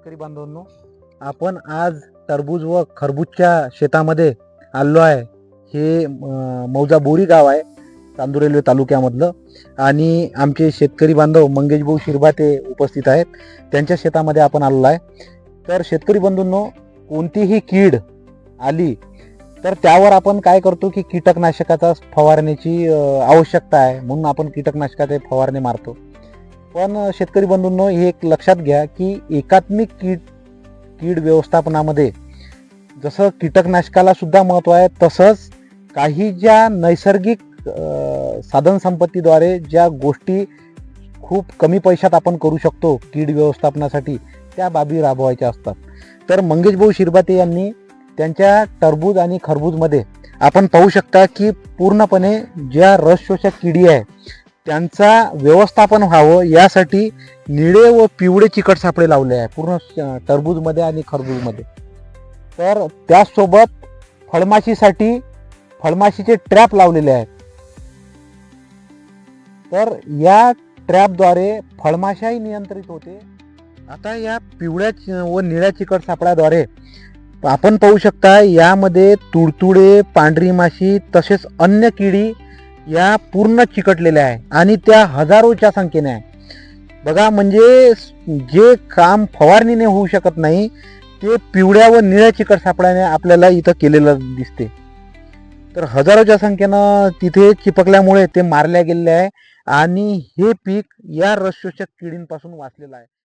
शेतकरी बांधवांनो, आपण आज टरबूज व खरबूजच्या शेतामध्ये आलो आहे. हे मौजा बोरी गाव आहे, चांदूर रेल्वे तालुक्यामधलं. आणि आमचे शेतकरी बांधव मंगेश भाऊ शिरभाते उपस्थित आहेत. त्यांच्या शेतामध्ये आपण आलेलो आहे. तर शेतकरी बंधूंनो, कोणतीही कीड आली तर त्यावर आपण काय करतो की कीटकनाशकाचा फवारण्याची आवश्यकता आहे, म्हणून आपण कीटकनाशकाचे फवारणी मारतो. पण शेतकरी बंधूंनो, हे एक लक्षात घ्या की एकात्मिक कीड व्यवस्थापनामध्ये जसं कीटकनाशकाला सुद्धा महत्त्व आहे, तसंच काही ज्या नैसर्गिक साधनसंपत्तीद्वारे ज्या गोष्टी खूप कमी पैशात आपण करू शकतो कीड व्यवस्थापनासाठी, त्या बाबी राबवायच्या असतात. तर मंगेश भाऊ शिरभाते यांनी त्यांच्या टरबूज आणि खरबूजमध्ये आपण पाहू शकता की पूर्णपणे ज्या रस शोषक किडी आहे त्यांचा व्यवस्थापन व्हावं यासाठी निळे व पिवळे चिकट सापळे लावले आहे पूर्ण टरबूजमध्ये आणि खरबूजमध्ये. तर त्याचसोबत फळमाशीचे ट्रॅप लावलेले आहेत. तर या ट्रॅपद्वारे फळमाशाही नियंत्रित होते. आता या पिवळ्या व निळ्या चिकट सापळ्याद्वारे आपण पाहू शकता यामध्ये तुडतुडे, पांढरी माशी तसेच अन्य किडी या पूर्ण चिकटलेल्या आहे आणि त्या हजारोच्या संख्येने आहे. बघा, म्हणजे जे काम फवारणीने होऊ शकत नाही ते पिवळ्या व निळ्या चिकट सापळ्याने आपल्याला इथं केलेलं दिसते. तर हजारोच्या संख्येनं तिथे चिपकल्यामुळे ते मारल्या गेलेले आहे आणि हे पीक या रस शोषक किडींपासून वाचलेलं आहे.